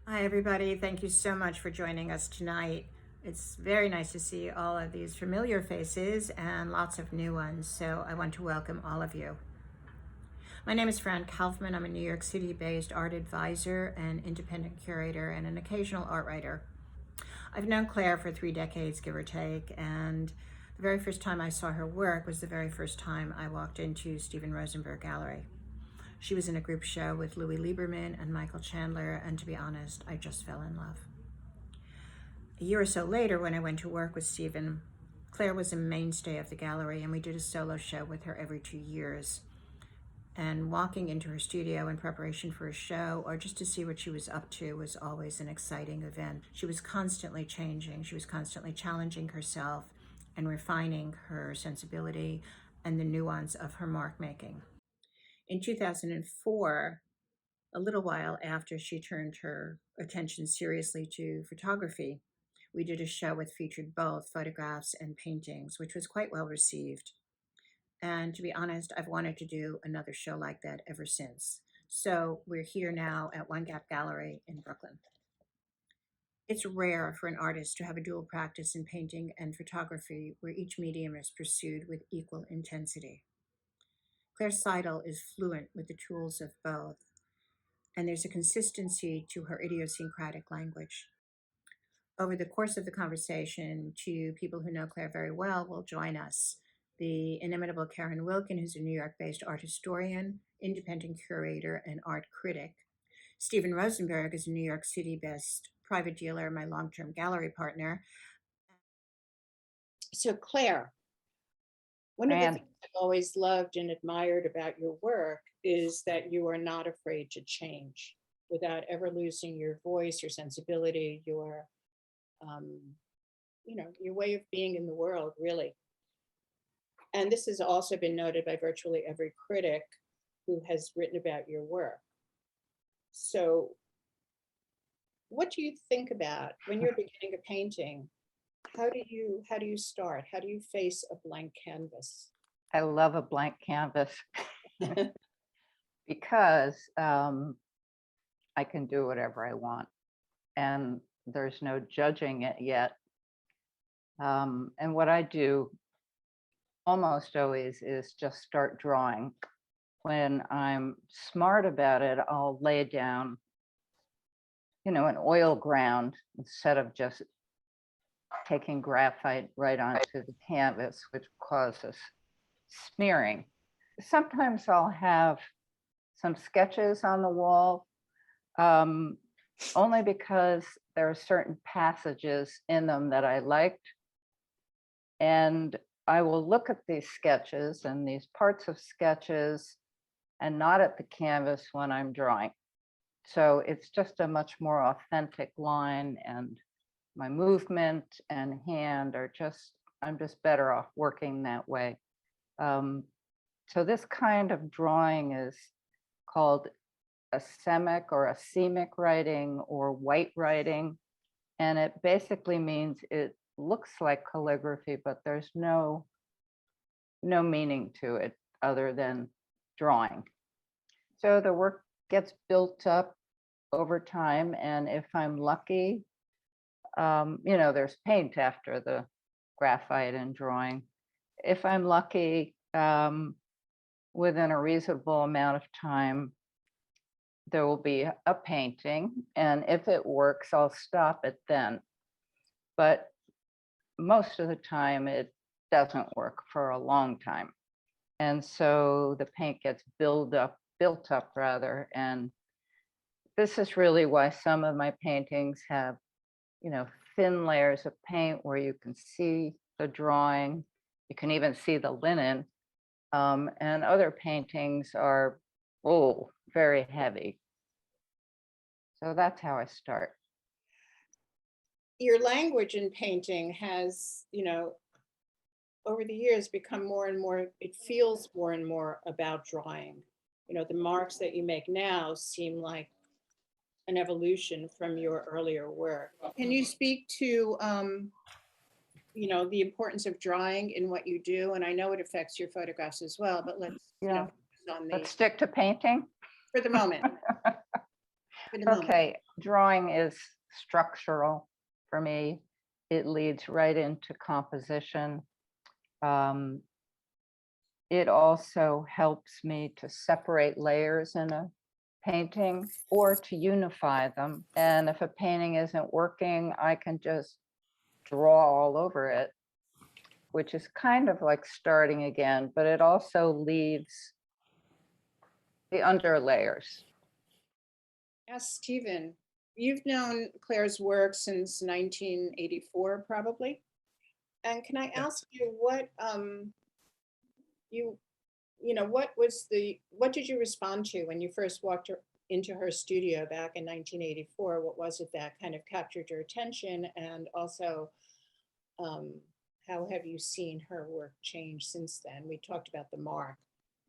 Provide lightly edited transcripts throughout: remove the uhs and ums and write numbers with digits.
Hi, everybody. Thank you so much for joining us tonight. It's very nice to see all of these familiar faces and lots of new ones, so I want to welcome all of you. My name is Fran Kaufman. I'm a New York City-based art advisor and independent curator and an occasional art writer. I've known Claire for 3 decades, give or take, and the very first time I saw her work was the very first time I walked into Stephen Rosenberg Gallery. She was in a group show with Louis Lieberman and Michael Chandler, and to be honest, I just fell in love. A year or so later, when I went to work with Stephen, Claire was a mainstay of the gallery, and we did a solo show with her every 2 years. And walking into her studio in preparation for a show or just to see what she was up to was always an exciting event. She was constantly changing. She was constantly challenging herself and refining her sensibility and the nuance of her mark making. In 2004, a little while after she turned her attention seriously to photography, we did a show that featured both photographs and paintings, which was quite well received. And to be honest, I've wanted to do another show like that ever since. So we're here now at One Gap Gallery in Brooklyn. It's rare for an artist to have a dual practice in painting and photography where each medium is pursued with equal intensity. Claire Seidl is fluent with the tools of both, and there's a consistency to her idiosyncratic language. Over the course of the conversation, two people who know Claire very well will join us. The inimitable Karen Wilkin, who's a New York-based art historian, independent curator, and art critic. Stephen Rosenberg is a New York City-based private dealer, my long-term gallery partner. So Claire, one of the things I've always loved and admired about your work is that you are not afraid to change without ever losing your voice, your sensibility, um, your way of being in the world, really. And this has also been noted by virtually every critic who has written about your work. So what do you think about when you're beginning a painting? How do you start? How do you face a blank canvas? I love a blank canvas because I can do whatever I want and there's no judging it yet. And what I do almost always is just start drawing. When I'm smart about it, I'll lay down, an oil ground instead of just taking graphite right onto the canvas, which causes smearing. Sometimes I'll have some sketches on the wall, only because there are certain passages in them that I liked. And I will look at these sketches and these parts of sketches and not at the canvas when I'm drawing. So it's just a much more authentic line, and my movement and hand I'm just better off working that way. So this kind of drawing is called asemic or asemic writing or white writing. And it basically means it looks like calligraphy, but there's no meaning to it other than drawing. So the work gets built up over time. And if I'm lucky, there's paint after the graphite and drawing. If I'm lucky, within a reasonable amount of time, there will be a painting. And if it works, I'll stop it then. But most of the time, it doesn't work for a long time. And so the paint gets built up, and this is really why some of my paintings have, thin layers of paint where you can see the drawing, you can even see the linen, and other paintings are, very heavy. So that's how I start. Your language in painting has, over the years become more and more, it feels more and more about drawing. The marks that you make now seem like an evolution from your earlier work. Can you speak to, the importance of drawing in what you do? And I know it affects your photographs as well, but let's stick to painting for the moment. Okay, drawing is structural for me. It leads right into composition. It also helps me to separate layers in a painting or to unify them. And if a painting isn't working, I can just draw all over it, which is kind of like starting again, but it also leaves the under layers. Ask Stephen, you've known Claire's work since 1984, probably. And can I ask you what what did you respond to when you first walked into her studio back in 1984? What was it that kind of captured your attention? And also, how have you seen her work change since then? We talked about the mark.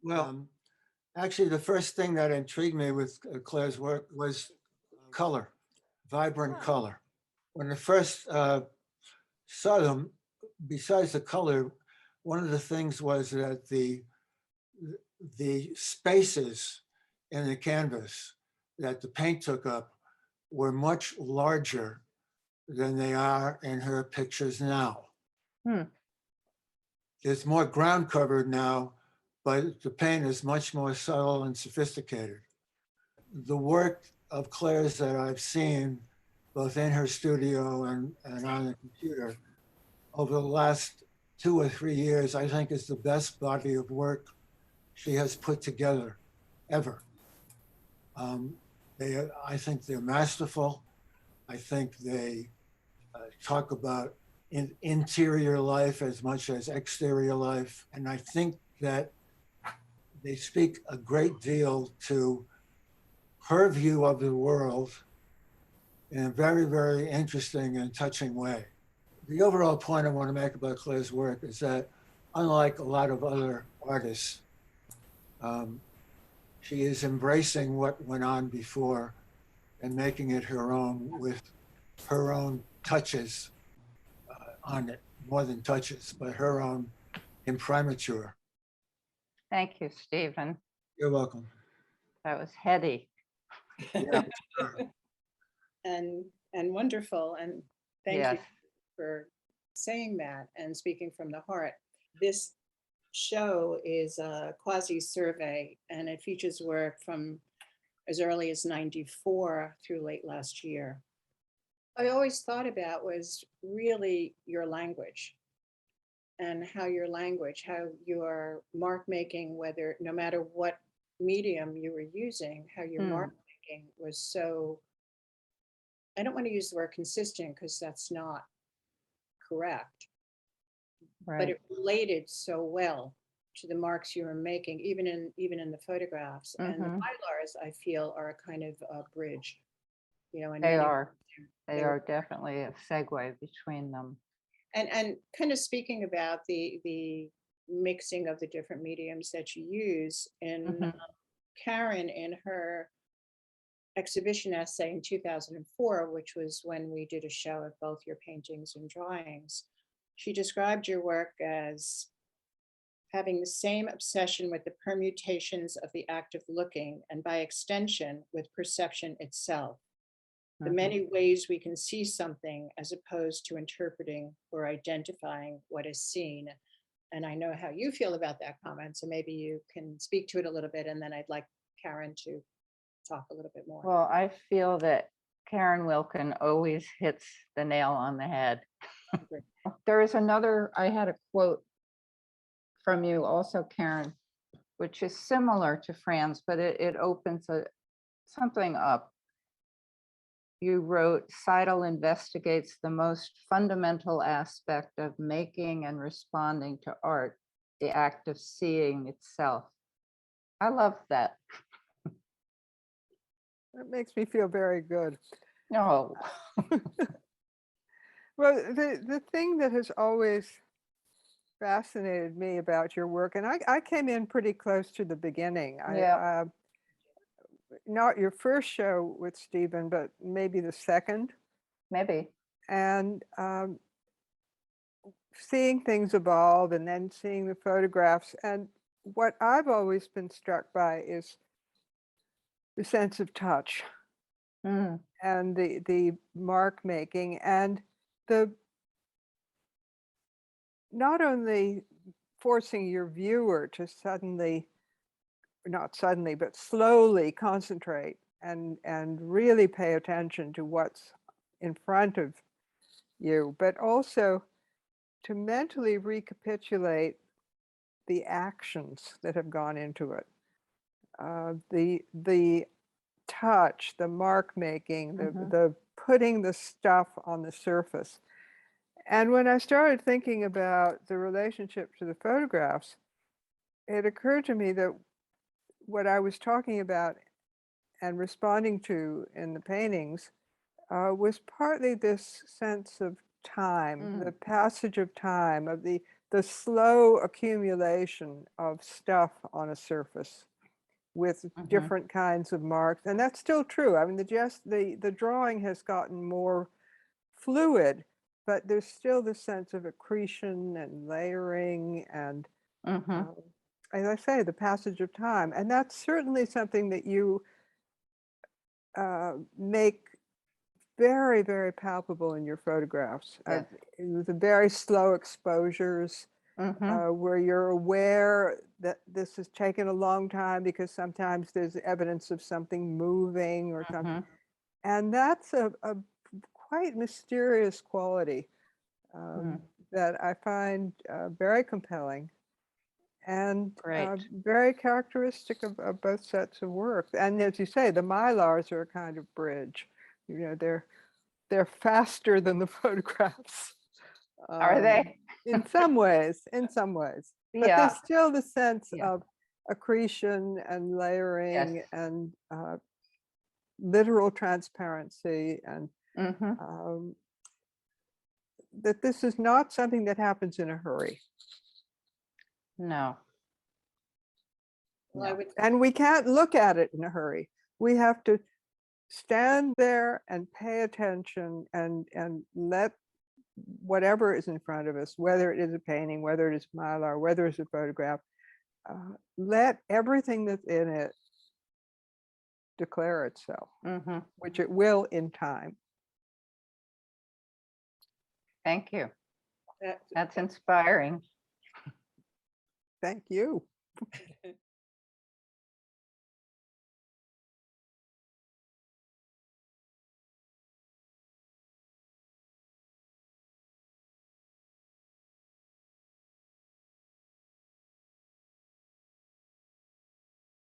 Well, actually, the first thing that intrigued me with Claire's work was color, vibrant color. When I first saw them, besides the color, one of the things was that the spaces in the canvas that the paint took up were much larger than they are in her pictures now. There's more ground covered now, but the paint is much more subtle and sophisticated. The work of Claire's that I've seen, both in her studio and on the computer, over the last 2 or 3 years, I think is the best body of work she has put together ever. I think they're masterful. I think they talk about interior life as much as exterior life. And I think that they speak a great deal to her view of the world in a very, very interesting and touching way. The overall point I want to make about Claire's work is that, unlike a lot of other artists, she is embracing what went on before and making it her own with her own touches on it, more than touches, but her own imprimatur. Thank you, Stephen. You're welcome. That was heady. Yeah. And wonderful. And thank Yes. you for saying that and speaking from the heart. This show is a quasi-survey, and it features work from as early as 94 through late last year. I always thought about was really your language and how your mark making, whether no matter what medium you were using, how your mark making was so, I don't want to use the word consistent because that's not correct, Right. but it related so well to the marks you were making, even in the photographs. And the mylars, I feel, are a kind of a bridge, and They are. They are definitely a segue between them. And kind of speaking about the mixing of the different mediums that you use, and Karen, in her exhibition essay in 2004, which was when we did a show of both your paintings and drawings, she described your work as having the same obsession with the permutations of the act of looking, and by extension with perception itself. The many ways we can see something as opposed to interpreting or identifying what is seen. And I know how you feel about that comment, so maybe you can speak to it a little bit, and then I'd like Karen to talk a little bit more. Well, I feel that Karen Wilkin always hits the nail on the head. There is another, I had a quote from you also, Karen, which is similar to Fran's, but it opens something up. You wrote, Seidl investigates the most fundamental aspect of making and responding to art, the act of seeing itself. I love that. That makes me feel very good. No. Well, the thing that has always fascinated me about your work, and I came in pretty close to the beginning. Yeah. Not your first show with Stephen, but maybe the second. Maybe. And seeing things evolve and then seeing the photographs. And what I've always been struck by is the sense of touch. Mm, and the mark making and the not only forcing your viewer to suddenly, not suddenly, but slowly concentrate and really pay attention to what's in front of you, but also to mentally recapitulate the actions that have gone into it. The touch, the mark making, the putting the stuff on the surface. And when I started thinking about the relationship to the photographs, it occurred to me that what I was talking about and responding to in the paintings was partly this sense of time, the passage of time, of the slow accumulation of stuff on a surface with different kinds of marks. And that's still true. I mean, the drawing has gotten more fluid, but there's still this sense of accretion and layering and, as I say, the passage of time. And that's certainly something that you make very, very palpable in your photographs. Yes. The very slow exposures where you're aware that this has taken a long time because sometimes there's evidence of something moving or something. And that's a quite mysterious quality that I find very compelling and Great. very characteristic of both sets of work. And as you say, the Mylars are a kind of bridge. You know, they're faster than the photographs. Are they? In some ways, but Yeah. there's still the sense Yeah. of accretion and layering Yes. and literal transparency and that this is not something that happens in a hurry. No. Well, I would, And we can't look at it in a hurry. We have to stand there and pay attention and let whatever is in front of us, whether it is a painting, whether it is Mylar, whether it's a photograph, let everything that's in it declare itself, which it will in time. Thank you. that- That's inspiring. Thank you.